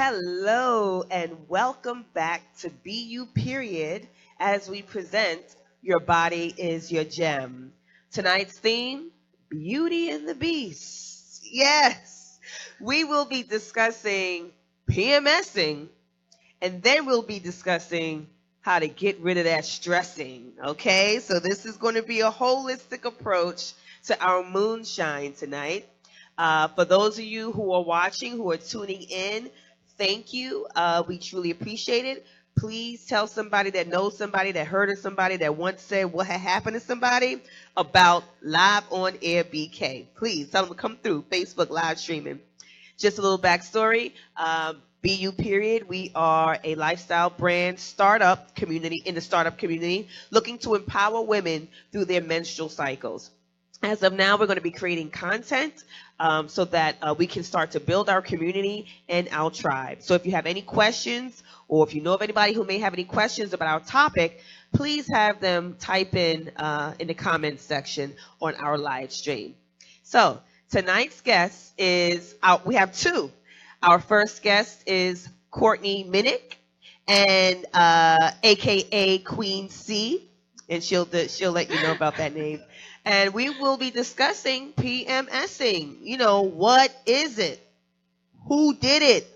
Hello and welcome back to BUPeriod as we present Your Body is Your Gem. Tonight's theme, Beauty and the Beast. Yes, we will be discussing PMSing and then we'll be discussing how to get rid of that stressing. Okay, so this is going to be a holistic approach to our moonshine tonight. For those of you who are watching, who are tuning in, thank you. We truly appreciate it. Please tell somebody that knows somebody that heard of somebody that once said what had happened to somebody about Live on Air BK. Please tell them to come through Facebook live streaming. Just a little backstory. BUPeriod, we are a lifestyle brand startup community in the startup community looking to empower women through their menstrual cycles. As of now, we're going to be creating content so that we can start to build our community and our tribe. So if you have any questions or if you know of anybody who may have any questions about our topic, please have them type in the comments section on our live stream. So tonight's guest is, we have two. Our first guest is Courtney Minich, and AKA Queen C, and she'll let you know about that name. And we will be discussing PMSing. You know, what is it? Who did it?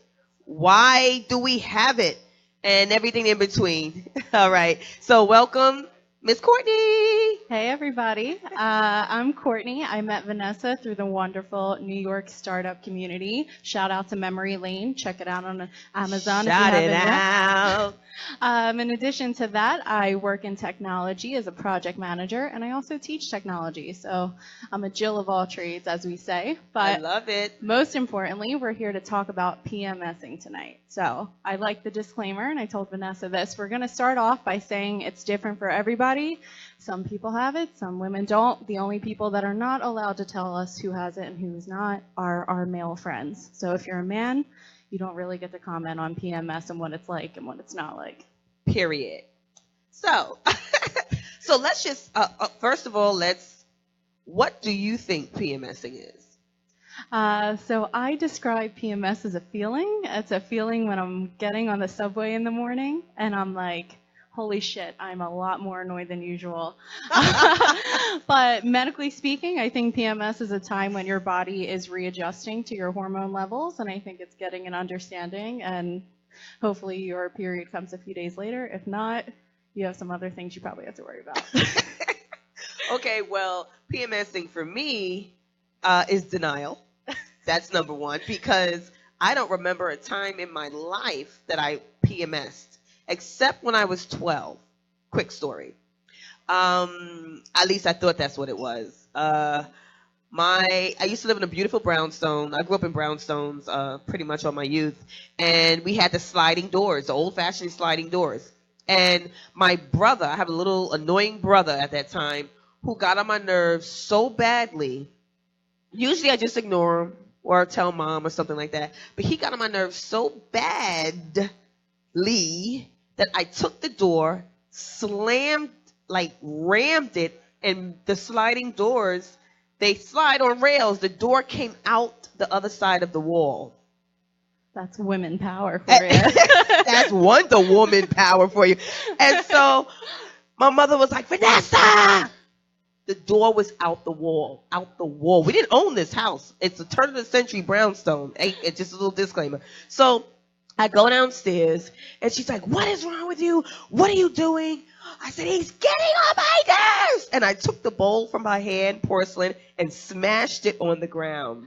Why do we have it? And everything in between. All right. So welcome, Miss Courtney. Hey, everybody. I'm Courtney. I met Vanessa through the wonderful New York startup community. Shout out to Memory Lane. Check it out on Amazon. Shout it out. In addition to that, I work in technology as a project manager, and I also teach technology. So I'm a Jill of all trades, as we say. But I love it. Most importantly, we're here to talk about PMSing tonight. So I like the disclaimer, and I told Vanessa this. We're going to start off by saying it's different for everybody. Some people have it, some women don't. The only people that are not allowed to tell us who has it and who's not are our male friends. So if you're a man, you don't really get to comment on PMS and what it's like and what it's not like. Period. So, so let's just, first of all, what do you think PMSing is? So I describe PMS as a feeling. It's a feeling when I'm getting on the subway in the morning and I'm like, holy shit, I'm a lot more annoyed than usual. But medically speaking, I think PMS is a time when your body is readjusting to your hormone levels, and I think it's getting an understanding, and hopefully your period comes a few days later. If not, you have some other things you probably have to worry about. Okay, well, PMSing for me is denial. That's number one, because I don't remember a time in my life that I PMSed. Except when I was 12. Quick story. At least I thought that's what it was. I used to live in a beautiful brownstone. I grew up in brownstones pretty much all my youth. And we had the sliding doors, the old-fashioned sliding doors. And my brother, I have a little annoying brother at that time, who got on my nerves so badly. Usually I just ignore him or tell mom or something like that. But he got on my nerves so badly that I took the door, rammed it, and the sliding doors, they slide on rails. The door came out the other side of the wall. That's women power for you. That's Wonder Woman power for you. And so my mother was like, Vanessa! The door was out the wall. We didn't own this house. It's a turn of the century brownstone. It's just a little disclaimer. So I go downstairs, and she's like, what is wrong with you? What are you doing? I said, he's getting on my nerves. And I took the bowl from her hand, porcelain, and smashed it on the ground.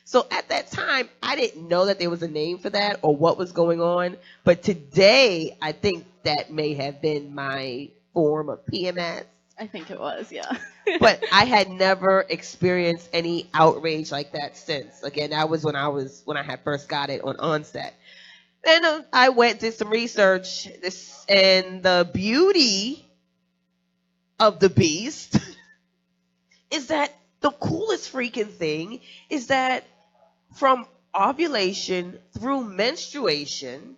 So at that time, I didn't know that there was a name for that or what was going on. But today, I think that may have been my form of PMS. I think it was, yeah. But I had never experienced any outrage like that since. Again, that was when I had first got it on onset. Then I did some research, and the beauty of the beast is that the coolest freaking thing is that from ovulation through menstruation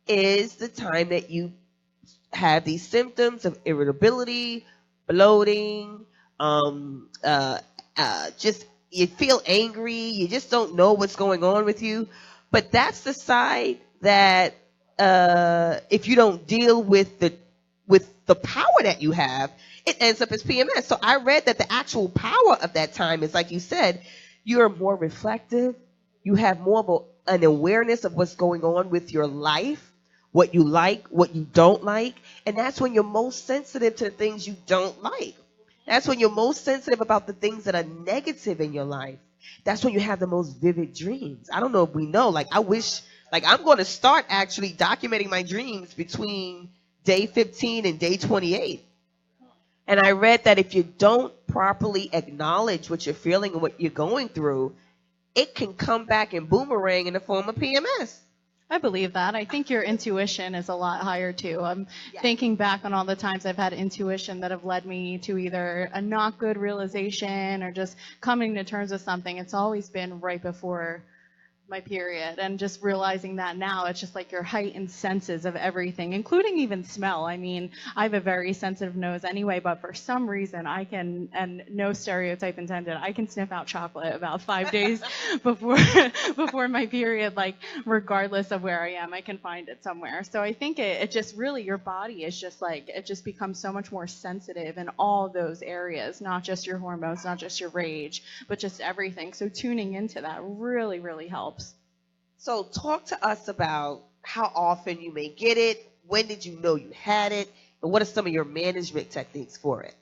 is the time that you have these symptoms of irritability, bloating, just you feel angry, you just don't know what's going on with you. But that's the side that if you don't deal with the power that you have, it ends up as PMS. So I read that the actual power of that time is, like you said, you're more reflective. You have more of an awareness of what's going on with your life, what you like, what you don't like. And that's when you're most sensitive to the things you don't like. That's when you're most sensitive about the things that are negative in your life. That's when you have the most vivid dreams. I don't know if we know. Like, I wish, like, I'm going to start actually documenting my dreams between day 15 and day 28. And I read that if you don't properly acknowledge what you're feeling and what you're going through, it can come back and boomerang in the form of PMS. I believe that. I think your intuition is a lot higher too. I'm thinking back on all the times I've had intuition that have led me to either a not good realization or just coming to terms with something. It's always been right before my period, and just realizing that now, it's just like your heightened senses of everything, including even smell. I mean, I have a very sensitive nose anyway, but for some reason I can, and no stereotype intended, I can sniff out chocolate about 5 days before before my period, like regardless of where I am, I can find it somewhere. So I think it just really, your body is just like, it just becomes so much more sensitive in all those areas, not just your hormones, not just your rage, but just everything. So tuning into that really, really helps. So talk to us about how often you may get it, when did you know you had it, and what are some of your management techniques for it?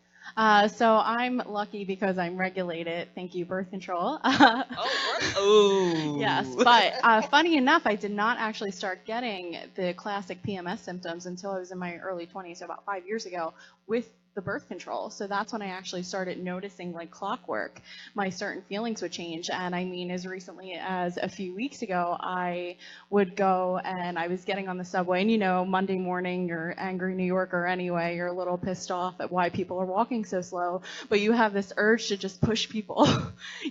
So I'm lucky because I'm regulated. Thank you, birth control. Oh. Yes, but funny enough, I did not actually start getting the classic PMS symptoms until I was in my early 20s, so about 5 years ago, with the birth control. So that's when I actually started noticing, like clockwork, my certain feelings would change. And I mean, as recently as a few weeks ago, I would go and I was getting on the subway, and you know, Monday morning, you're angry New Yorker anyway, you're a little pissed off at why people are walking so slow, but you have this urge to just push people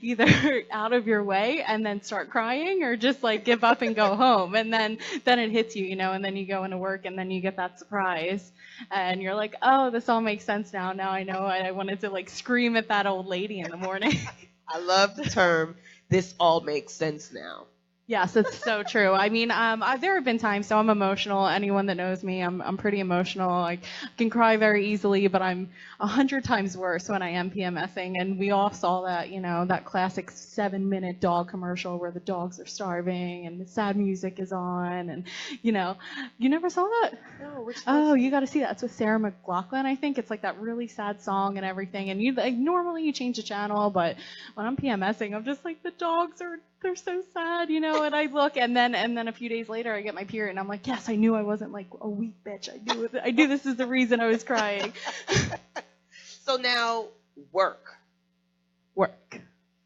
either out of your way and then start crying, or just like give up and go home. And then it hits you, you know, and then you go into work and then you get that surprise and you're like, oh, this all makes sense now. Now I know. I wanted to like scream at that old lady in the morning. I love the term, this all makes sense now. Yes, it's so true. I mean, there have been times, so I'm emotional. Anyone that knows me, I'm pretty emotional. I can cry very easily, but I'm 100 times worse when I am PMSing. And we all saw that, you know, that classic 7-minute dog commercial where the dogs are starving and the sad music is on. And, you know, you never saw that? No, which Oh, you got to see that. It's with Sarah McLachlan, I think. It's like that really sad song and everything. And you like normally you change the channel, but when I'm PMSing, I'm just like, the dogs are, they're so sad, you know, and I look, and then a few days later I get my period and I'm like, yes, I knew I wasn't like a weak bitch. I knew this is the reason I was crying. So now work.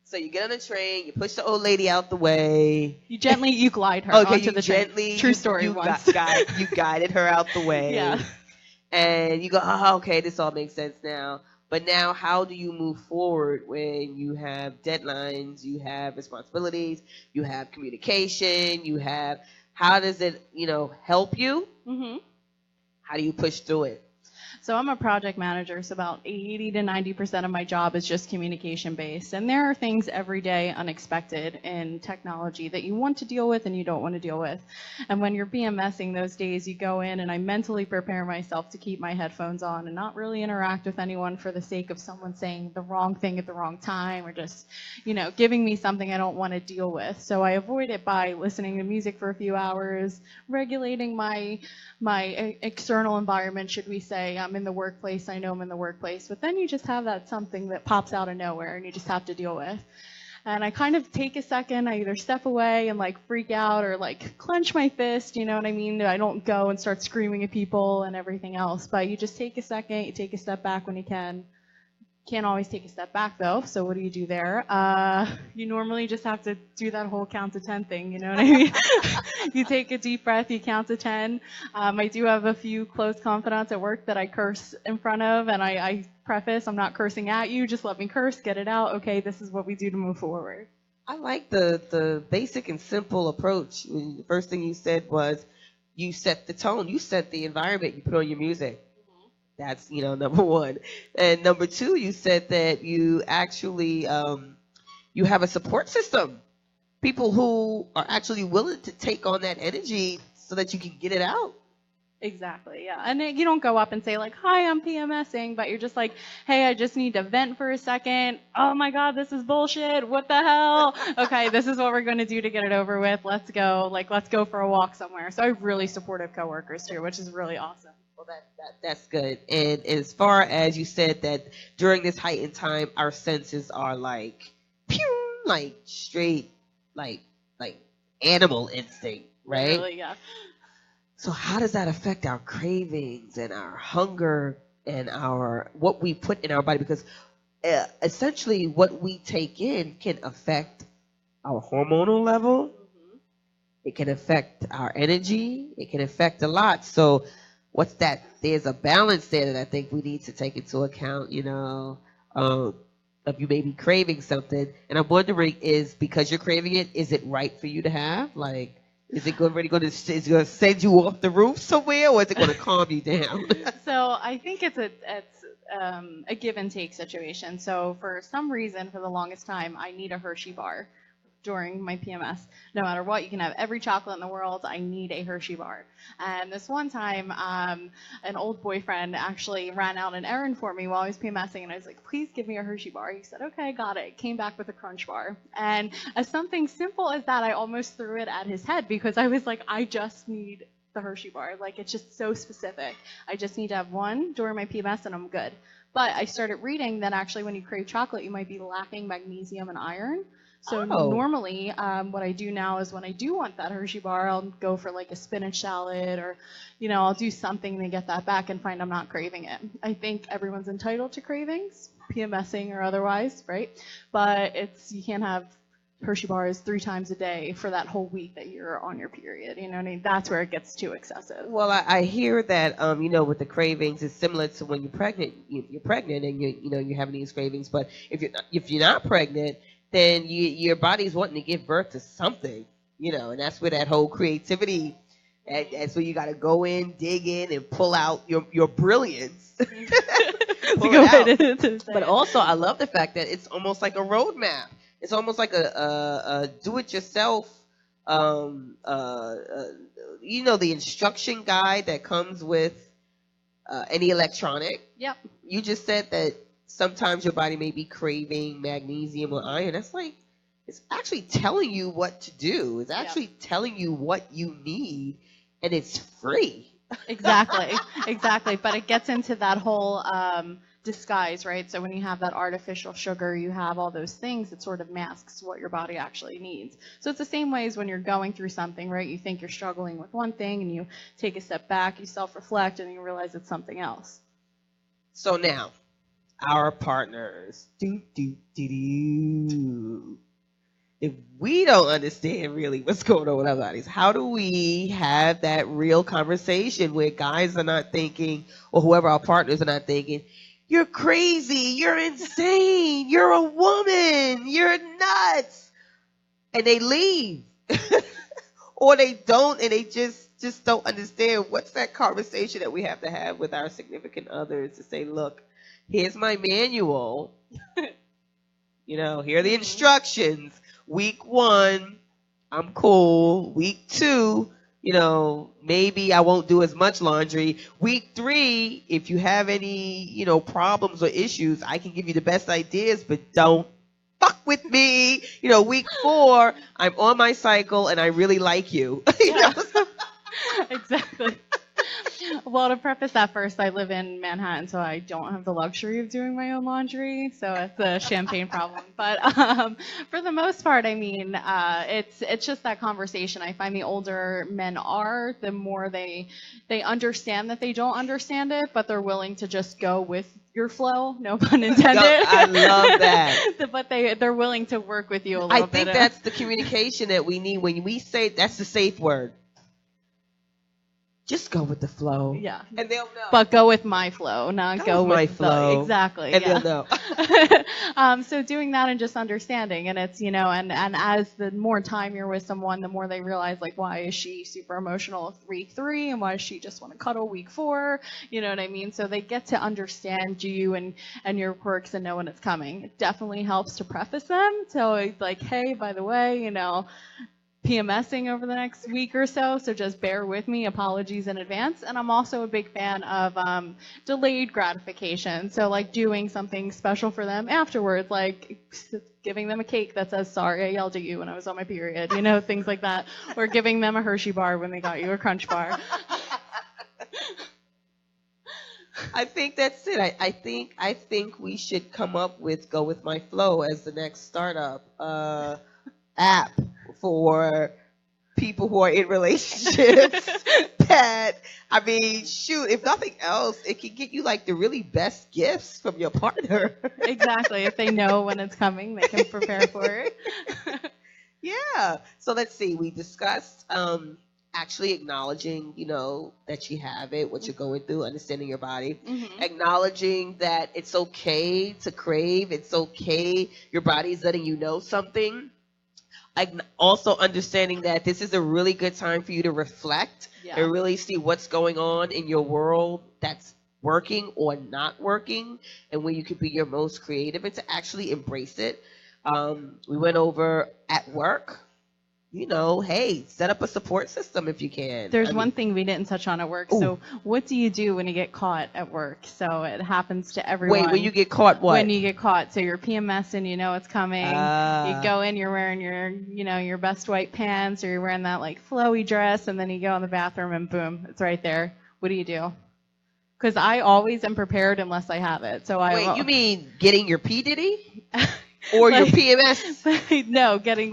So you get on the train, you push the old lady out the way. You glide her onto the train. True story. You guided her out the way. Yeah. And you go, oh, okay, this all makes sense now. But now how do you move forward when you have deadlines, you have responsibilities, you have communication, how does it, you know, help you? Mm-hmm. How do you push through it? So I'm a project manager, so about 80 to 90% of my job is just communication based. And there are things every day unexpected in technology that you want to deal with and you don't want to deal with. And when you're BMSing those days, you go in and I mentally prepare myself to keep my headphones on and not really interact with anyone for the sake of someone saying the wrong thing at the wrong time or just, you know, giving me something I don't want to deal with. So I avoid it by listening to music for a few hours, regulating my external environment, should we say. I'm in the workplace, I know I'm in the workplace, but then you just have that something that pops out of nowhere and you just have to deal with. And I kind of take a second, I either step away and like freak out or like clench my fist, you know what I mean? I don't go and start screaming at people and everything else, but you just take a second, you take a step back when you can. Can't always take a step back though, so what do you do there? You normally just have to do that whole count to 10 thing, you know what I mean? You take a deep breath, you count to 10. I do have a few close confidants at work that I curse in front of, and I preface, I'm not cursing at you, just let me curse, get it out. Okay, this is what we do to move forward. I like the basic and simple approach. The first thing you said was you set the tone, you set the environment, you put on your music. That's, you know, number one. And number two, you said that you actually, you have a support system people who are actually willing to take on that energy so that you can get it out. Exactly, yeah. And you don't go up and say like, "Hi, I'm PMSing," but you're just like, "Hey, I just need to vent for a second. Oh my God, this is bullshit. What the hell? Okay, this is what we're going to do to get it over with. Let's go. Like, let's go for a walk somewhere." So I have really supportive coworkers too, which is really awesome. Well, that's good. And as far as you said that during this heightened time, our senses are like, pew, like straight, like animal instinct, right? Literally, yeah. So how does that affect our cravings and our hunger and our what we put in our body? Because essentially, what we take in can affect our hormonal level. It can affect our energy. It can affect a lot. So what's that? There's a balance there that I think we need to take into account. If you may be craving something, and I'm wondering, is because you're craving it, is it right for you to have? Like, is it really going to send you off the roof somewhere, or is it going to calm you down? So I think it's a give and take situation. So for some reason, for the longest time, I need a Hershey bar during my PMS. No matter what, you can have every chocolate in the world. I need a Hershey bar. And this one time, an old boyfriend actually ran out an errand for me while I was PMSing, and I was like, "Please give me a Hershey bar." He said, "Okay, got it." Came back with a Crunch bar. And as something simple as that, I almost threw it at his head because I was like, I just need the Hershey bar. Like, it's just so specific. I just need to have one during my PMS and I'm good. But I started reading that actually when you crave chocolate, you might be lacking magnesium and iron. So normally, what I do now is when I do want that Hershey bar, I'll go for like a spinach salad or, I'll do something to get that back and find I'm not craving it. I think everyone's entitled to cravings, PMSing or otherwise, right? But you can't have Hershey bars 3 times a day for that whole week that you're on your period. You know what I mean? That's where it gets too excessive. Well, I hear that with the cravings, it's similar to when you're pregnant. You're pregnant and you're having these cravings. But if you're not pregnant, then your body's wanting to give birth to something. And that's where that whole creativity. That's where you got to go in, dig in, and pull out your brilliance. But also, I love the fact that it's almost like a roadmap. It's almost like a do-it-yourself, the instruction guide that comes with any electronic. Yep. You just said that sometimes your body may be craving magnesium or iron. That's like, it's actually telling you what to do. It's actually telling you what you need, and it's free. Exactly. But it gets into that whole disguise, right? So when you have that artificial sugar, you have all those things that sort of masks what your body actually needs. So it's the same way as when you're going through something, right? You think you're struggling with one thing and you take a step back, you self-reflect, and you realize it's something else. So now, our partners. If we don't understand really what's going on with our bodies, how do we have that real conversation where guys are not thinking, or whoever our partners are not thinking, "You're crazy, you're insane, you're a woman, you're nuts," and they leave? Or they don't, and they just don't understand. What's that conversation that we have to have with our significant others to say, "Look, here's my manual. Here are the instructions. Week 1, I'm cool. Week 2, maybe I won't do as much laundry. Week 3, if you have any, problems or issues, I can give you the best ideas, but don't fuck with me. Week 4, I'm on my cycle and I really like you." Exactly. Well, to preface that first, I live in Manhattan, so I don't have the luxury of doing my own laundry, so it's a champagne problem. But for the most part, I mean, it's just that conversation. I find the older men are, the more they understand that they don't understand it, but they're willing to just go with your flow, no pun intended. I love that. But they're willing to work with you a little bit. I think that's the communication that we need when we say, that's the safe word. just go with the flow. Yeah. And they'll know. But go with my flow, not go with my with flow. exactly. And Yeah. they'll know. So doing that and just understanding, and it's, and as the more time you're with someone, the more they realize, like, why is she super emotional week 3 and why does she just want to cuddle week 4? You know what I mean? So they get to understand you and your quirks and know when it's coming. It definitely helps to preface them. So it's like, hey, by the way, PMSing over the next week or so just bear with me. Apologies in advance. And I'm also a big fan of delayed gratification. So like doing something special for them afterwards, like giving them a cake that says, sorry, I yelled at you when I was on my period, things like that. Or giving them a Hershey bar when they got you a Crunch bar. I think that's it. I think we should come up with Go With My Flow as the next startup app for people who are in relationships. That, I mean, shoot, if nothing else, it can get you like the really best gifts from your partner. Exactly. If they know when it's coming, they can prepare for it. Yeah. So let's see. We discussed actually acknowledging, that you have it, what you're going through, understanding your body, acknowledging that it's okay to crave, it's okay, your body's letting you know something. Also understanding that this is a really good time for you to reflect and really see what's going on in your world that's working or not working, and when you can be your most creative and to actually embrace it. We went over at work, hey, set up a support system if you can. There's one thing we didn't touch on at work. Ooh. So what do you do when you get caught at work? So it happens to everyone. Wait, when you get caught what? When you get caught. So you're PMSing, it's coming. You go in, you're wearing your best white pants, or you're wearing that like flowy dress, and then you go in the bathroom and boom, it's right there. What do you do? Because I always am prepared unless I have it. So Wait, you mean getting your P. Diddy? Or your PMS? No, getting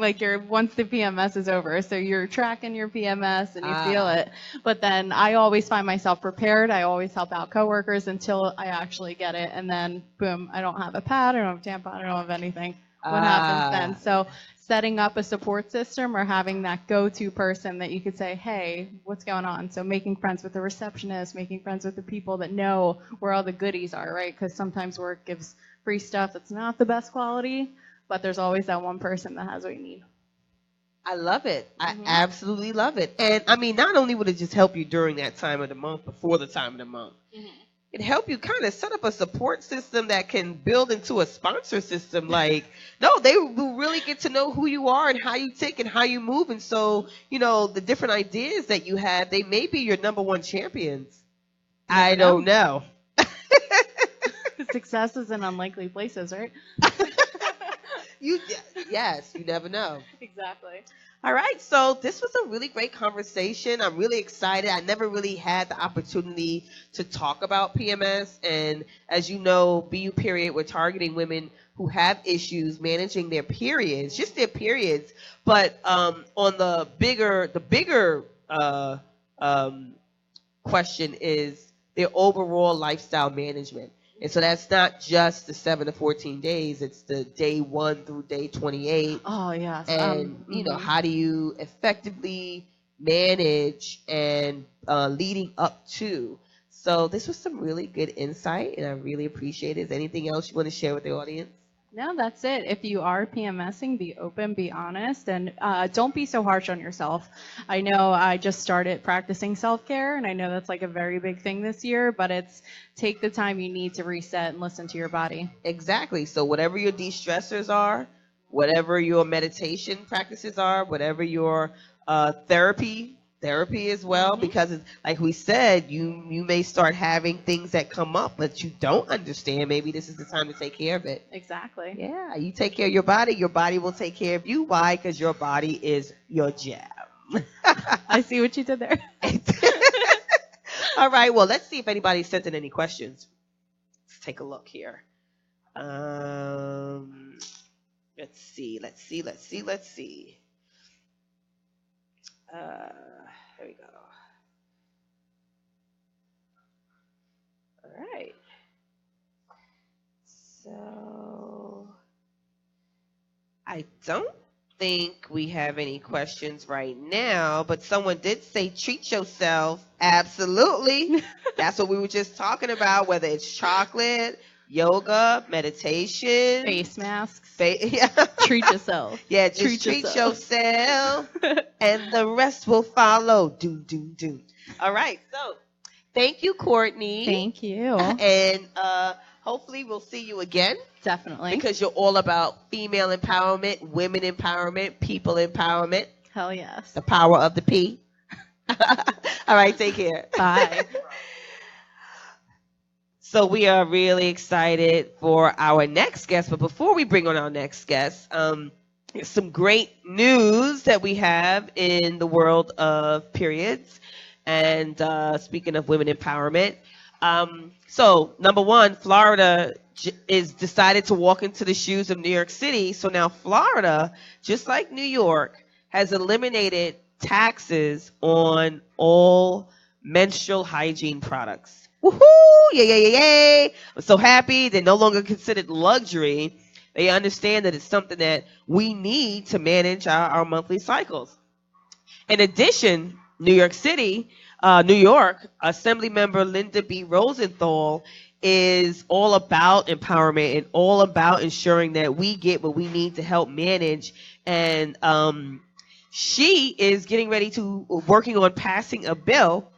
once the PMS is over. So you're tracking your PMS and you feel it. But then I always find myself prepared. I always help out coworkers until I actually get it. And then boom, I don't have a pad, I don't have a tampon, I don't have anything. What happens then? So setting up a support system or having that go-to person that you could say, hey, what's going on? So making friends with the receptionist, making friends with the people that know where all the goodies are, right? Because sometimes work gives free stuff that's not the best quality, but there's always that one person that has what you need. I love it. I absolutely love it. And I mean, not only would it just help you during that time of the month, before the time of the month, it help you kind of set up a support system that can build into a sponsor system. Like, no, they will really get to know who you are and how you tick and how you move. And so, the different ideas that you have, they may be your number one champions. I don't know. Success is in unlikely places, right? Yes, you never know. Exactly. All right, so this was a really great conversation. I'm really excited. I never really had the opportunity to talk about PMS, and as you know, BUPeriod, we're targeting women who have issues managing their periods, just their periods, but on the bigger question is their overall lifestyle management. And so that's not just the 7 to 14 days. It's the day 1 through day 28. Oh, yes. And, how do you effectively manage and leading up to. So this was some really good insight, and I really appreciate it. Is there anything else you want to share with the audience? No, that's it. If you are PMSing, be open, be honest, and don't be so harsh on yourself. I know I just started practicing self-care, and I know that's like a very big thing this year, but it's take the time you need to reset and listen to your body. Exactly. So whatever your de-stressors are, whatever your meditation practices are, whatever your therapy as well, because like we said, you may start having things that come up that you don't understand. Maybe this is the time to take care of it. Exactly. Yeah, you take care of your body will take care of you. Why? Because your body is your gem. I see what you did there. All right, well, let's see if anybody sent in any questions. Let's take a look here. Let's see. There we go. All right. So I don't think we have any questions right now, but someone did say treat yourself. Absolutely. That's what we were just talking about, whether it's chocolate, yoga, meditation, Face masks. yeah. Treat yourself. Yeah, just treat yourself and the rest will follow. Doom, doom, doom. All right. So thank you, Courtney. Thank you. And hopefully we'll see you again. Definitely. Because you're all about female empowerment, women empowerment, people empowerment. Hell yes. The power of the P. All right, take care. Bye. So we are really excited for our next guest. But before we bring on our next guest, there's some great news that we have in the world of periods. And speaking of women empowerment, so number one, Florida is decided to walk into the shoes of New York City. So now Florida, just like New York, has eliminated taxes on all menstrual hygiene products. Woohoo! Yay, yay, yay, yay. I'm so happy. They're no longer considered luxury. They understand that it's something that we need to manage our monthly cycles. In addition, New York, Assemblymember Linda B. Rosenthal is all about empowerment and all about ensuring that we get what we need to help manage. And she is getting ready to working on passing a bill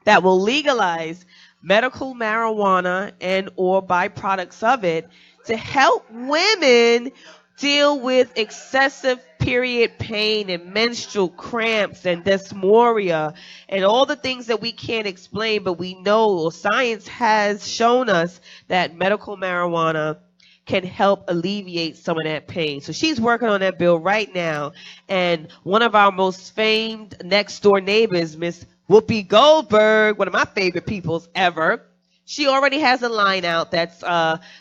that will legalize medical marijuana and or byproducts of it to help women deal with excessive period pain and menstrual cramps and dysmenorrhea and all the things that we can't explain, but we know science has shown us that medical marijuana can help alleviate some of that pain. So she's working on that bill right now. And one of our most famed next door neighbors, Miss Whoopi Goldberg, one of my favorite peoples ever, she already has a line out that's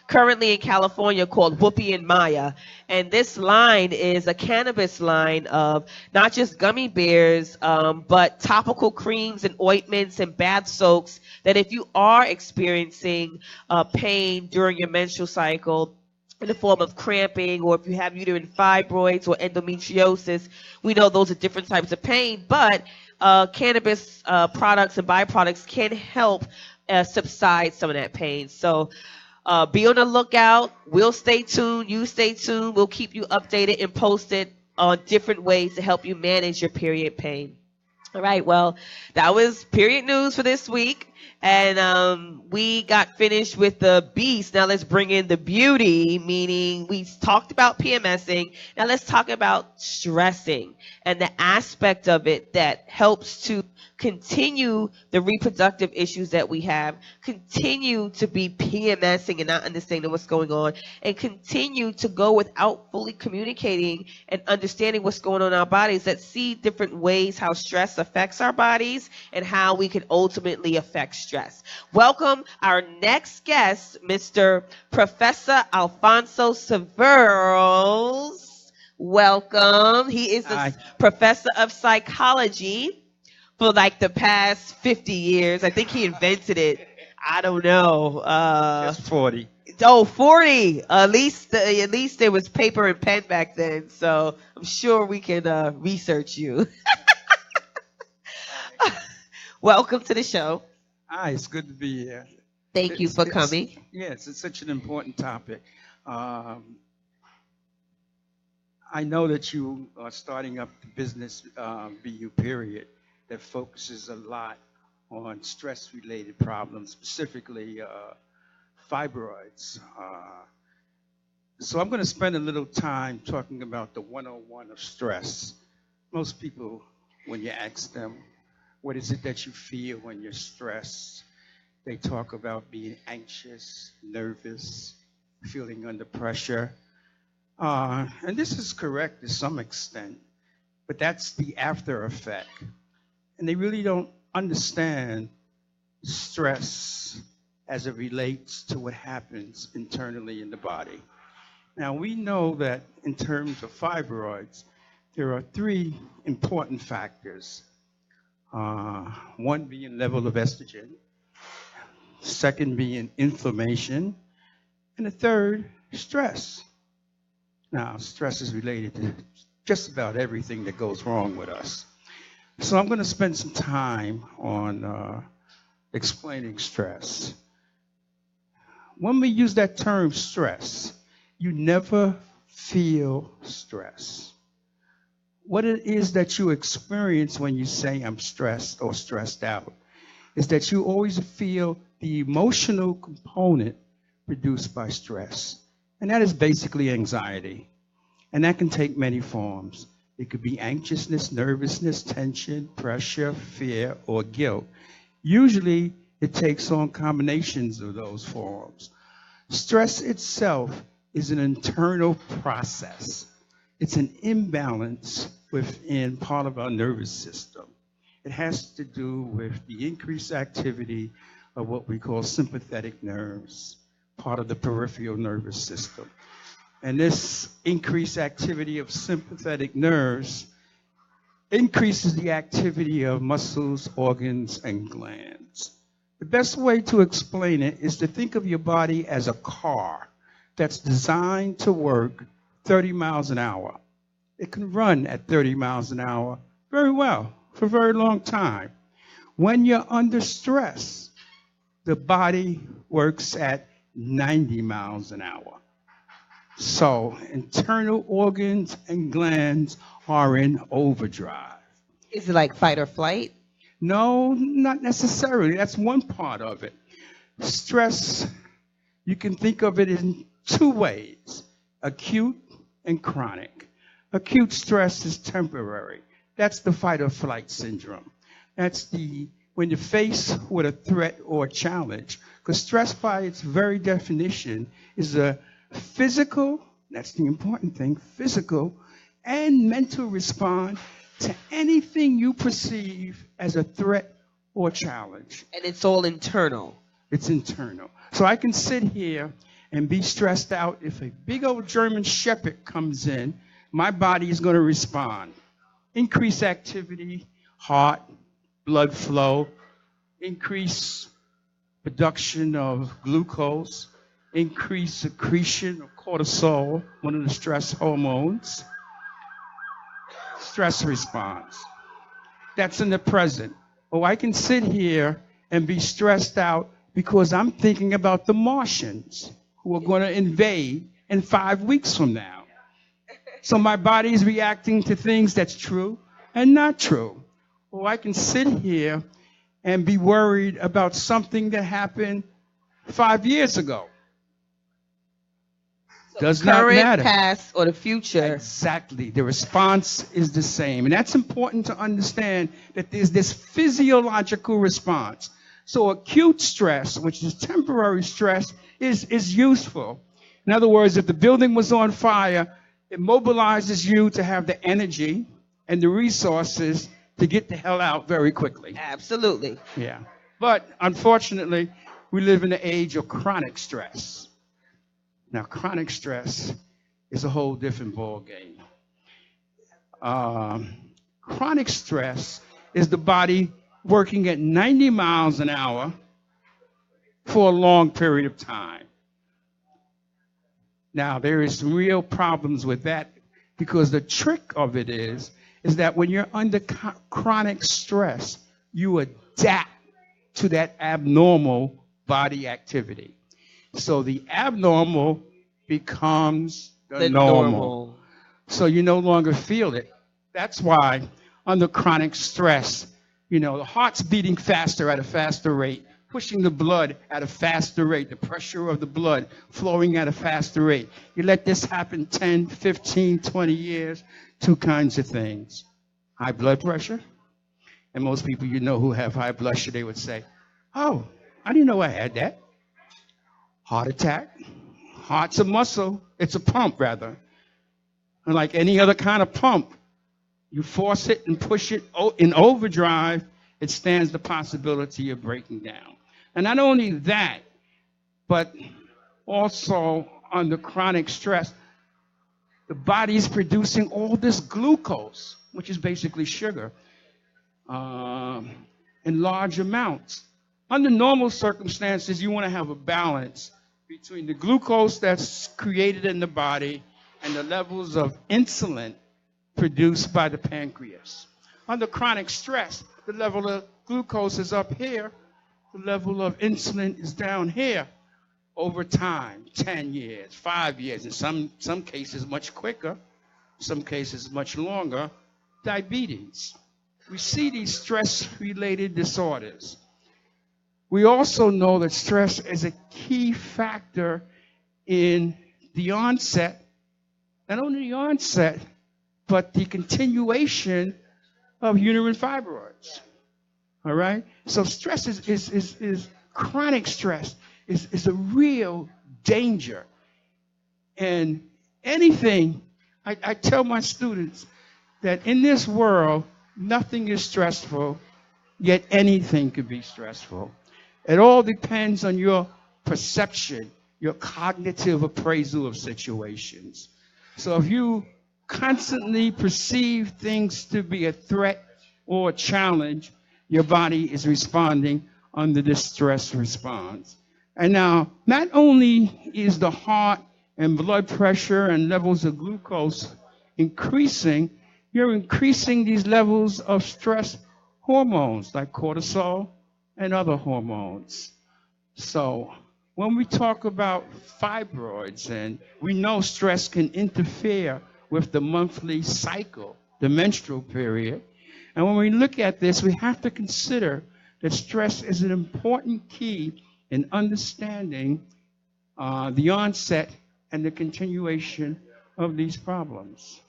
currently in California called Whoopi and Maya. And this line is a cannabis line of not just gummy bears, but topical creams and ointments and bath soaks that if you are experiencing pain during your menstrual cycle in the form of cramping, or if you have uterine fibroids or endometriosis, we know those are different types of pain, but cannabis products and byproducts can help subside some of that pain. So be on the lookout. We'll stay tuned. You stay tuned. We'll keep you updated and posted on different ways to help you manage your period pain. All right. Well, that was period news for this week. And we got finished with the beast. Now let's bring in the beauty, meaning we talked about PMSing. Now let's talk about stressing and the aspect of it that helps to continue the reproductive issues that we have, continue to be PMSing and not understanding what's going on, and continue to go without fully communicating and understanding what's going on in our bodies, that see different ways how stress affects our bodies and how we can ultimately affect stress. Welcome our next guest, Mr. Professor Alfonso Siverls. Welcome. He is a professor of psychology for like the past 50 years. I think he invented it. I don't know. Just 40. Oh, 40. At least there was paper and pen back then. So I'm sure we can research you. Welcome to the show. Hi, it's good to be here. Thank you for coming. Yes, it's such an important topic. I know that you are starting up the business BUPeriod that focuses a lot on stress-related problems, specifically fibroids. So I'm going to spend a little time talking about the 101 of stress. Most people, when you ask them, what is it that you feel when you're stressed? They talk about being anxious, nervous, feeling under pressure. And this is correct to some extent, but that's the after effect. And they really don't understand stress as it relates to what happens internally in the body. Now, we know that in terms of fibroids, there are three important factors. One being level of estrogen, second being inflammation, and the third, stress. Now, stress is related to just about everything that goes wrong with us. So I'm going to spend some time on explaining stress. When we use that term stress, you never feel stress. What it is that you experience when you say I'm stressed or stressed out is that you always feel the emotional component produced by stress. And that is basically anxiety. And that can take many forms. It could be anxiousness, nervousness, tension, pressure, fear, or guilt. Usually, it takes on combinations of those forms. Stress itself is an internal process. It's an imbalance within part of our nervous system. It has to do with the increased activity of what we call sympathetic nerves, part of the peripheral nervous system. And this increased activity of sympathetic nerves increases the activity of muscles, organs, and glands. The best way to explain it is to think of your body as a car that's designed to work 30 miles an hour. It can run at 30 miles an hour very well for a very long time. When you're under stress, the body works at 90 miles an hour. So internal organs and glands are in overdrive. Is it like fight or flight? No, not necessarily. That's one part of it. Stress, you can think of it in two ways, acute and chronic. Acute stress is temporary. That's the fight or flight syndrome. That's when you're faced with a threat or a challenge. Because stress, by its very definition, is a physical, that's the important thing, physical and mental response to anything you perceive as a threat or challenge. And it's all internal. It's internal. So I can sit here and be stressed out. If a big old German Shepherd comes in, my body is going to respond. Increase activity, heart, blood flow, increase production of glucose, increase secretion of cortisol, one of the stress hormones. Stress response. That's in the present. Oh, I can sit here and be stressed out because I'm thinking about the Martians who are going to invade in 5 weeks from now. So my body is reacting to things that's true and not true. Or I can sit here and be worried about something that happened 5 years ago. Does not Current, matter. past, or the future. Exactly. The response is the same. And that's important to understand that there's this physiological response. So acute stress, which is temporary stress, is useful. In other words, if the building was on fire, it mobilizes you to have the energy and the resources to get the hell out very quickly. Absolutely. Yeah. But unfortunately, we live in the age of chronic stress. Now, chronic stress is a whole different ballgame. Chronic stress is the body working at 90 miles an hour for a long period of time. Now, there is some real problems with that because the trick of it is that when you're under chronic stress, you adapt to that abnormal body activity. So the abnormal becomes the normal. So you no longer feel it. That's why under chronic stress, the heart's beating faster at a faster rate, pushing the blood at a faster rate, the pressure of the blood flowing at a faster rate. You let this happen 10, 15, 20 years, two kinds of things. High blood pressure. And most people who have high blood pressure, they would say, oh, I didn't know I had that. Heart attack. Heart's a muscle. It's a pump, rather. And like any other kind of pump, you force it and push it in overdrive, it stands the possibility of breaking down. And not only that, but also under chronic stress, the body is producing all this glucose, which is basically sugar, in large amounts. Under normal circumstances, you want to have a balance between the glucose that's created in the body and the levels of insulin produced by the pancreas. Under chronic stress, the level of glucose is up here, the level of insulin is down here. Over time, 10 years, 5 years, in some cases much quicker, some cases much longer, diabetes. We see these stress-related disorders. We also know that stress is a key factor in the onset, not only the onset, but the continuation of uterine fibroids. All right? So stress is chronic stress is a real danger. And anything, I tell my students that in this world, nothing is stressful, yet anything could be stressful. It all depends on your perception, your cognitive appraisal of situations. So if you constantly perceive things to be a threat or a challenge, your body is responding under this stress response. And now, not only is the heart and blood pressure and levels of glucose increasing, you're increasing these levels of stress hormones like cortisol and other hormones. So when we talk about fibroids, and we know stress can interfere with the monthly cycle, the menstrual period, and when we look at this, we have to consider that stress is an important key in understanding the onset and the continuation of these problems.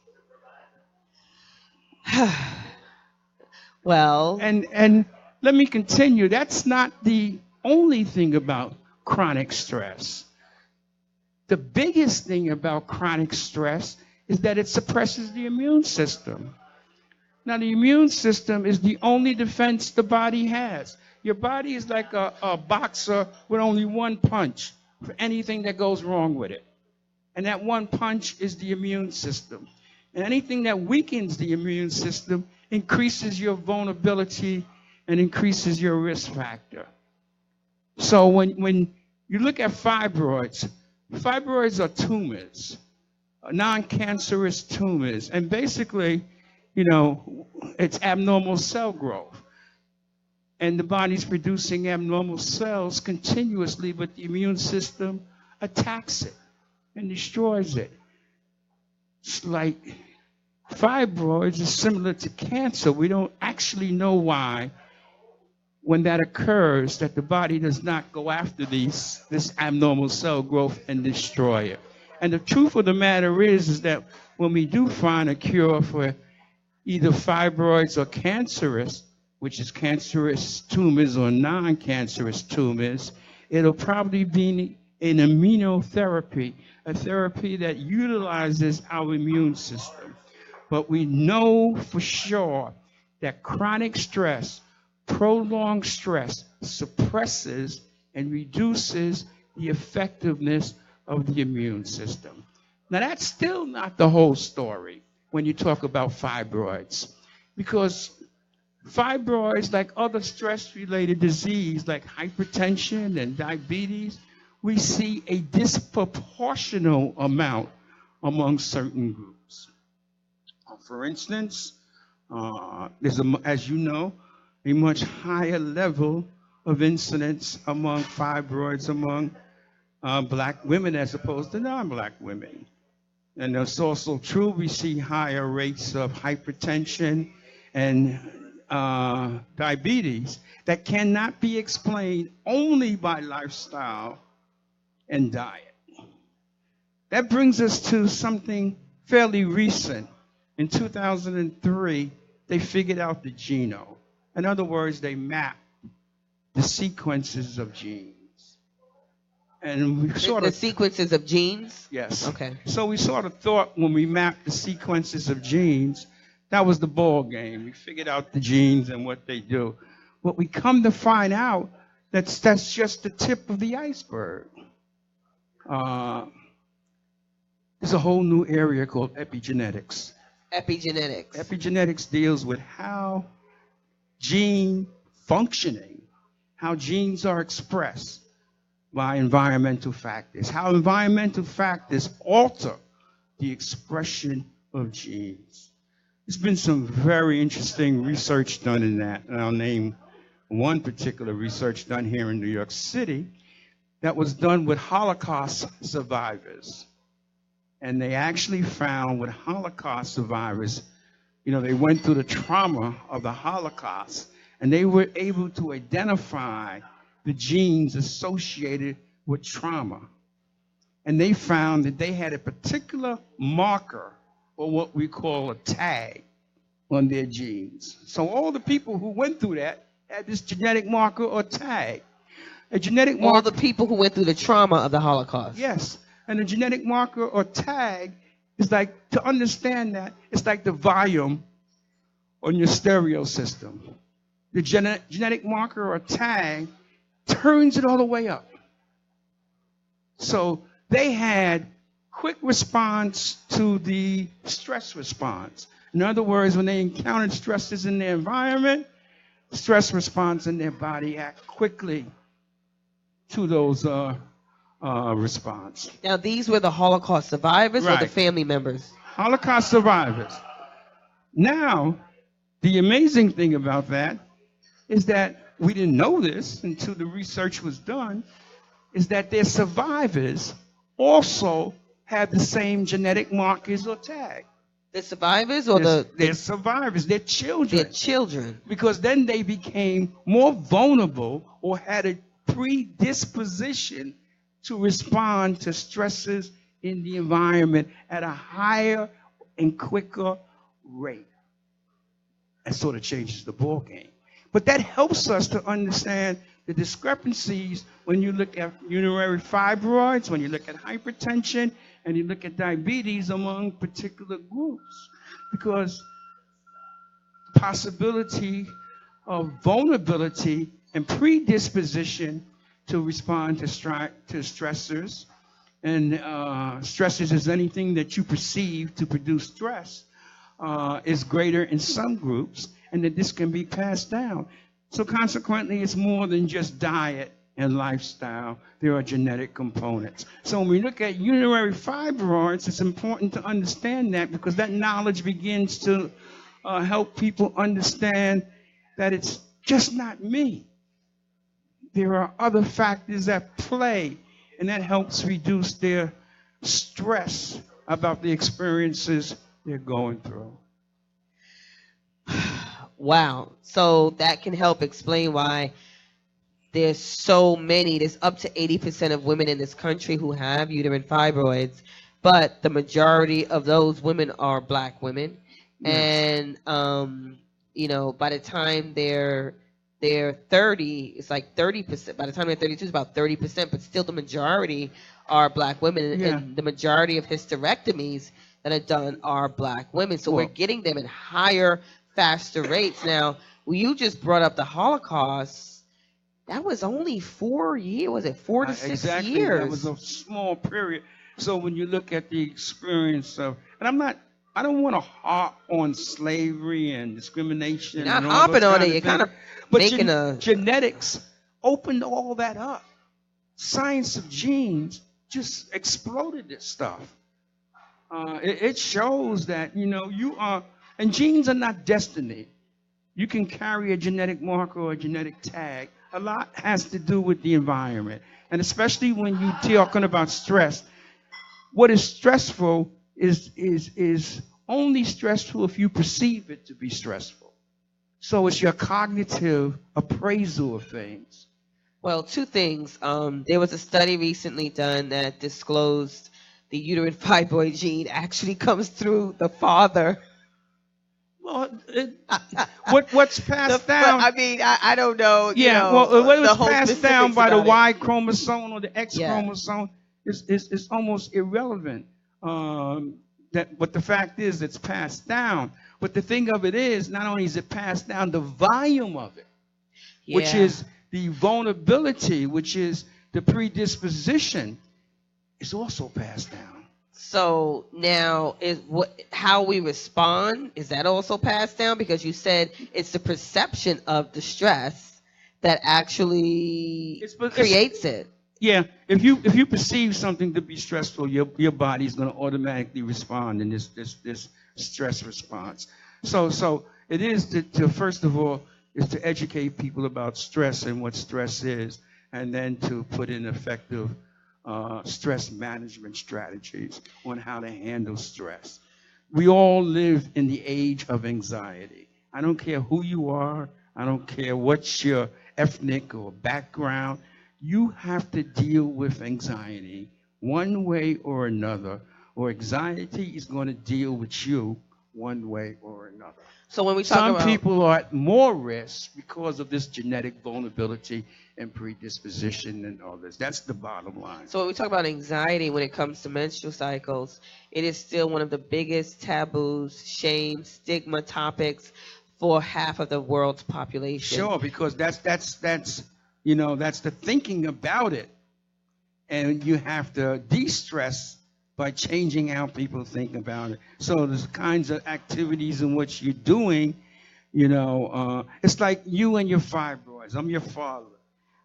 Well, And let me continue. That's not the only thing about chronic stress. The biggest thing about chronic stress is that it suppresses the immune system. Now, the immune system is the only defense the body has. Your body is like a boxer with only one punch for anything that goes wrong with it. And that one punch is the immune system. And anything that weakens the immune system increases your vulnerability and increases your risk factor. So when you look at fibroids, fibroids are tumors, non-cancerous tumors. And basically, it's abnormal cell growth. And the body's producing abnormal cells continuously, but the immune system attacks it and destroys it. It's like fibroids is similar to cancer. We don't actually know why, when that occurs, that the body does not go after this abnormal cell growth and destroy it. And the truth of the matter is that when we do find a cure for either fibroids or cancerous, which is cancerous tumors or non-cancerous tumors, it'll probably be an immunotherapy, a therapy that utilizes our immune system. But we know for sure that chronic stress, prolonged stress, suppresses and reduces the effectiveness of the immune system. Now, that's still not the whole story when you talk about fibroids, because fibroids, like other stress-related disease like hypertension and diabetes, we see a disproportional amount among certain groups. For instance, there's, as you know, a much higher level of incidence among fibroids among black women as opposed to non-black women. And it's also true, we see higher rates of hypertension and diabetes that cannot be explained only by lifestyle and diet. That brings us to something fairly recent. In 2003, they figured out the genome. In other words, they mapped the sequences of genes. And we sort the of sequences of genes? Yes. Okay. So we sort of thought when we mapped the sequences of genes, that was the ball game. We figured out the genes and what they do. But we come to find out that's just the tip of the iceberg. There's a whole new area called epigenetics. Epigenetics. Epigenetics deals with how gene functioning, how genes are expressed by environmental factors, how environmental factors alter the expression of genes. There's been some very interesting research done in that, and I'll name one particular research done here in New York City that was done with Holocaust survivors. And they actually found with Holocaust survivors, they went through the trauma of the Holocaust, and they were able to identify the genes associated with trauma. And they found that they had a particular marker, or what we call a tag, on their genes. So all the people who went through that had this genetic marker or tag. A genetic marker. All the people who went through the trauma of the Holocaust. Yes. And a genetic marker or tag is like, to understand that, it's like the volume on your stereo system. The genetic marker or tag turns it all the way up. So they had quick response to the stress response. In other words, when they encountered stresses in their environment, stress response in their body act quickly to those response. Now, these were the Holocaust survivors or the family members? Holocaust survivors. Now, the amazing thing about that is that we didn't know this until the research was done, is that their survivors also had the same genetic markers or tag. The survivors or their survivors, their children. Their children. Because then they became more vulnerable or had a predisposition to respond to stresses in the environment at a higher and quicker rate. That sort of changes the ball game. But that helps us to understand the discrepancies when you look at uterine fibroids, when you look at hypertension, and you look at diabetes among particular groups. Because the possibility of vulnerability and predisposition to respond to stressors, and stressors is anything that you perceive to produce stress, is greater in some groups, and that this can be passed down. So consequently, it's more than just diet and lifestyle. There are genetic components. So when we look at uterine fibroids, it's important to understand that, because that knowledge begins to help people understand that it's just not me. There are other factors at play, and that helps reduce their stress about the experiences they're going through. Wow. So that can help explain why there's up to 80% of women in this country who have uterine fibroids, but the majority of those women are Black women. Yes. And, by the time they're 30, it's like 30%. By the time they're 32, it's about 30%, but still the majority are Black women. Yeah. And the majority of hysterectomies that are done are Black women. So we're getting them at higher, faster rates. Now, you just brought up the Holocaust. That was only 4 years. Was it 4 to 6 exactly. years? That was a small period. So when you look at the experience of, and I don't want to harp on slavery and discrimination. You're not hopping on it. You're kind of making genetics opened all that up. Science of genes just exploded this stuff. It shows that, you are, and genes are not destiny. You can carry a genetic marker or a genetic tag. A lot has to do with the environment. And especially when you're talking about stress, what is stressful is only stressful if you perceive it to be stressful. So it's your cognitive appraisal of things. Well, two things. There was a study recently done that disclosed the uterine fibroid gene actually comes through the father. Well, what's passed down? I don't know. What was passed down by the Y chromosome or the X chromosome is almost irrelevant. But the fact is, it's passed down. But the thing of it is, not only is it passed down, the volume of it, which is the vulnerability, which is the predisposition, is also passed down. So now, how we respond, is that also passed down? Because you said it's the perception of the stress that actually creates it. Yeah, if you perceive something to be stressful, your body's going to automatically respond in this stress response. So it is to first of all is to educate people about stress and what stress is, and then to put in effective stress management strategies on how to handle stress. We all live in the age of anxiety. I don't care who you are. I don't care what's your ethnic or background. You have to deal with anxiety one way or another, or anxiety is going to deal with you one way or another. So when we talk Some about people are at more risk because of this genetic vulnerability and predisposition than others. That's the bottom line. So when we talk about anxiety when it comes to menstrual cycles, it is still one of the biggest taboos, shame, stigma topics for half of the world's population. Sure, because that's you know that's the thinking about it, and you have to de-stress by changing how people think about it. So there's kinds of activities in which you're doing. It's like you and your fibroids. I'm your father.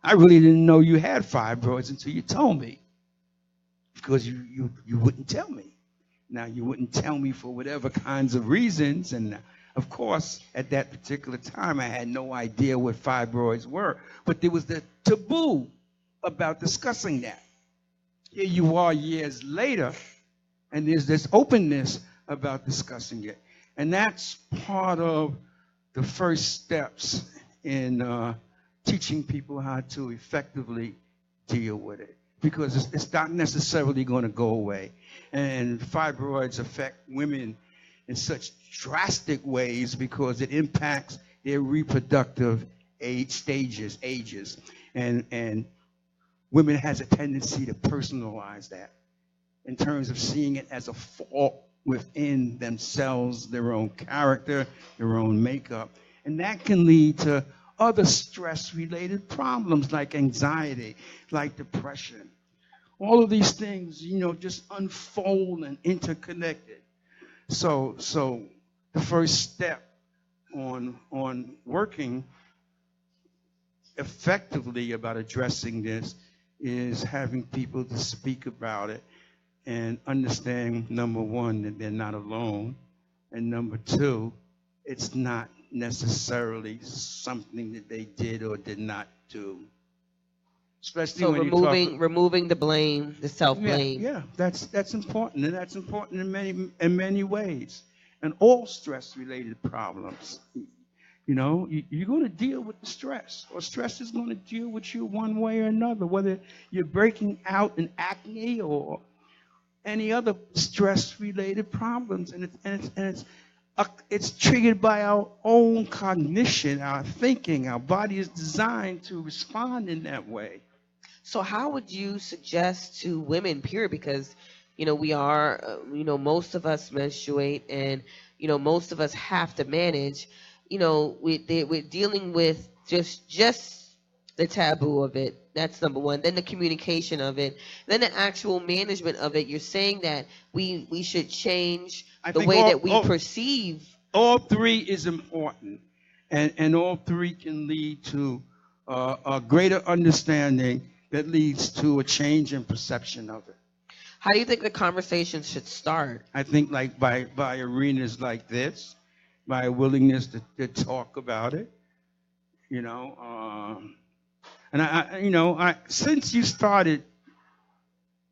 I really didn't know you had fibroids until you told me, because you wouldn't tell me. Now, you wouldn't tell me for whatever kinds of reasons, and of course, at that particular time, I had no idea what fibroids were, but there was the taboo about discussing that. Here you are years later, and there's this openness about discussing it. And that's part of the first steps in teaching people how to effectively deal with it, because it's not necessarily going to go away. And fibroids affect women in such drastic ways because it impacts their reproductive ages. And women has a tendency to personalize that in terms of seeing it as a fault within themselves, their own character, their own makeup. And that can lead to other stress-related problems like anxiety, like depression. All of these things, just unfold and interconnected. So the first step on working effectively about addressing this is having people to speak about it and understand, number one, that they're not alone, and number two, it's not necessarily something that they did or did not do. Especially so when removing the blame, the self-blame. Yeah, that's important, and that's important in many ways, and all stress-related problems. You're going to deal with the stress, or stress is going to deal with you one way or another, whether you're breaking out in acne or any other stress-related problems, and it's triggered by our own cognition, our thinking. Our body is designed to respond in that way. So how would you suggest to women, period, because, we are, most of us menstruate and, most of us have to manage, we're dealing with just the taboo of it. That's number one. Then the communication of it. Then the actual management of it. You're saying that we should change the way that we perceive. All three is important, and all three can lead to a greater understanding that leads to a change in perception of it. How do you think the conversation should start? I think like by arenas like this, by a willingness to talk about it, and I since you started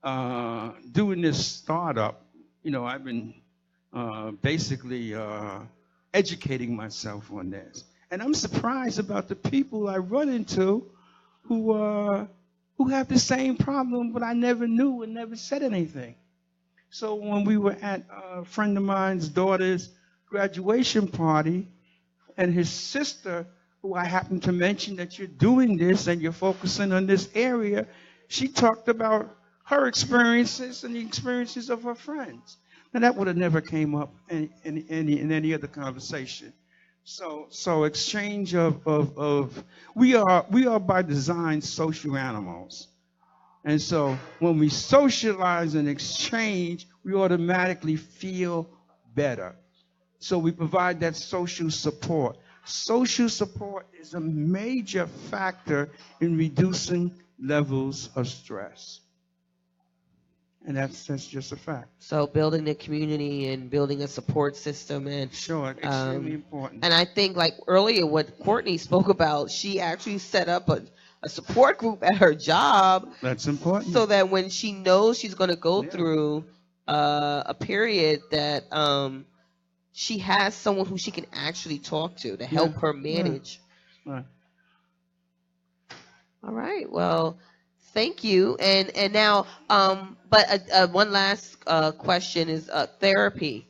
doing this startup, I've been basically educating myself on this, and I'm surprised about the people I run into who have the same problem, but I never knew and never said anything. So when we were at a friend of mine's daughter's graduation party, and his sister, who I happened to mention that you're doing this and you're focusing on this area, she talked about her experiences and the experiences of her friends. Now that would have never came up in any other conversation. So exchange of we are by design social animals. And so when we socialize and exchange, we automatically feel better. So we provide that social support. Social support is a major factor in reducing levels of stress. And that's just a fact. So building the community and building a support system, and Sure, extremely important. and I think like earlier what Courtney spoke about, she actually set up a support group at her job That's important. so that when she knows she's going to go Yeah. through a period that she has someone who she can actually talk to help her manage. Right. All right. Well, thank you. And now, but one last question is therapy.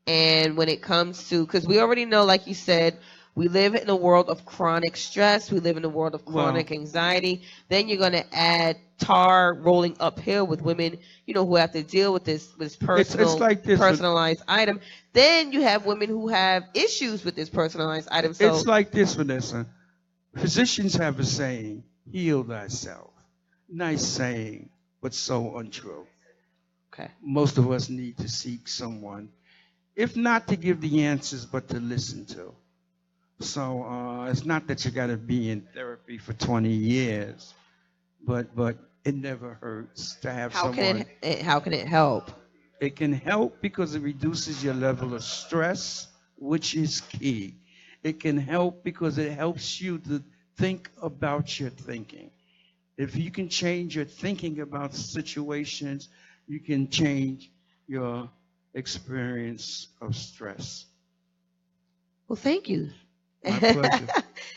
And when it comes to, because we already know, like you said, we live in a world of chronic stress. We live in a world of chronic anxiety. Then you're going to add tar rolling uphill with women, who have to deal with this personalized item. Then you have women who have issues with this personalized item. So it's like this, Vanessa. Physicians have a saying, heal thyself. Nice saying, but so untrue. Okay. Most of us need to seek someone, if not to give the answers, but to listen to. So it's not that you got to be in therapy for 20 years, but it never hurts to have someone. How can it help? It can help because it reduces your level of stress, which is key. It can help because it helps you to think about your thinking. If you can change your thinking about situations, you can change your experience of stress. Well, thank you. My pleasure.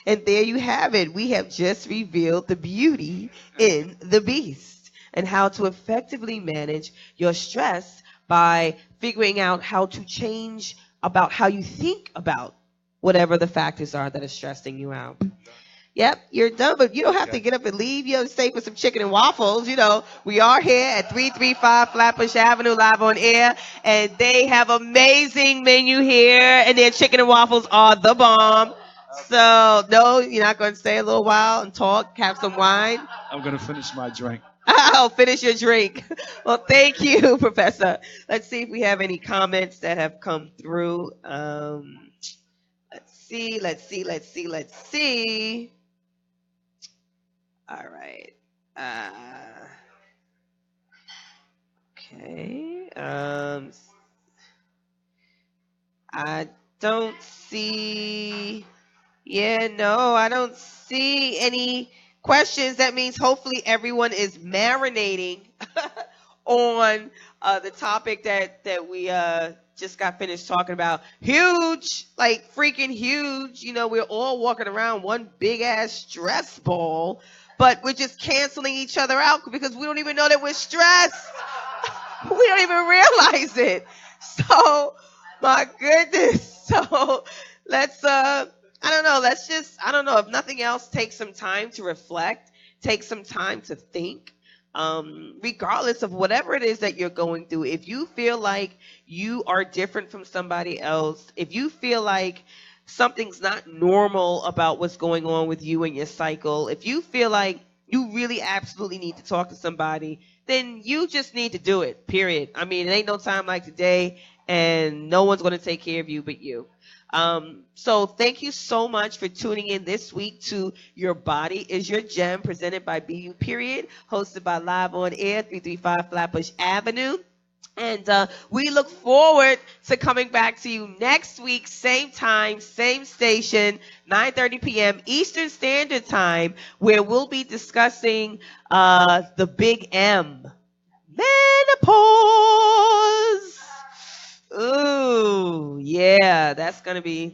And there you have it. We have just revealed the beauty in the beast and how to effectively manage your stress by figuring out how to change about how you think about whatever the factors are that are stressing you out. Yep, you're done, but you don't have to get up and leave. You have to stay for some chicken and waffles. We are here at 335 Flatbush Avenue, live on air, and they have amazing menu here, and their chicken and waffles are the bomb. So, no, you're not going to stay a little while and talk, have some wine? I'm going to finish my drink. I'll finish your drink. Well, thank you, Professor. Let's see if we have any comments that have come through. Let's see. All right. Okay. I don't see. Yeah, no, I don't see any questions. That means hopefully everyone is marinating on the topic that we just got finished talking about. Huge, like freaking huge. We're all walking around one big ass stress ball, but we're just canceling each other out because we don't even know that we're stressed. We don't even realize it. So, my goodness. So, let's I don't know, if nothing else, take some time to reflect, take some time to think. Regardless of whatever it is that you're going through, if you feel like you are different from somebody else, if you feel like something's not normal about what's going on with you and your cycle, if you feel like you really absolutely need to talk to somebody, then you just need to do it, period. I mean, it ain't no time like today, and no one's going to take care of you but you. So thank you so much for tuning in this week to Your Body is Your Gem, presented by BUPeriod, hosted by Live on Air, 335 Flatbush Avenue. And we look forward to coming back to you next week, same time, same station, 9:30 p.m. Eastern Standard Time, where we'll be discussing the big M, menopause. Ooh, yeah, that's gonna be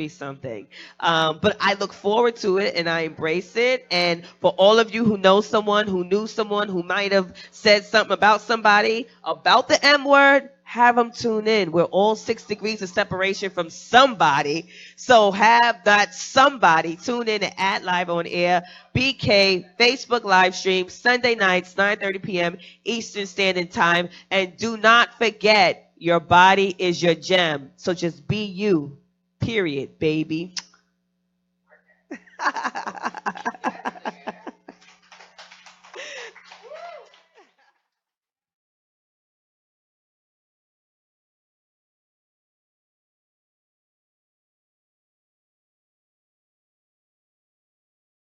something. But I look forward to it and I embrace it. And for all of you who know someone who knew someone who might have said something about somebody about the M word, have them tune in. We're all 6 degrees of separation from somebody, so have that somebody tune in at Live on Air BK Facebook live stream Sunday nights 9:30 p.m. Eastern Standard Time. And do not forget, your body is your gem. So just be you, period, baby.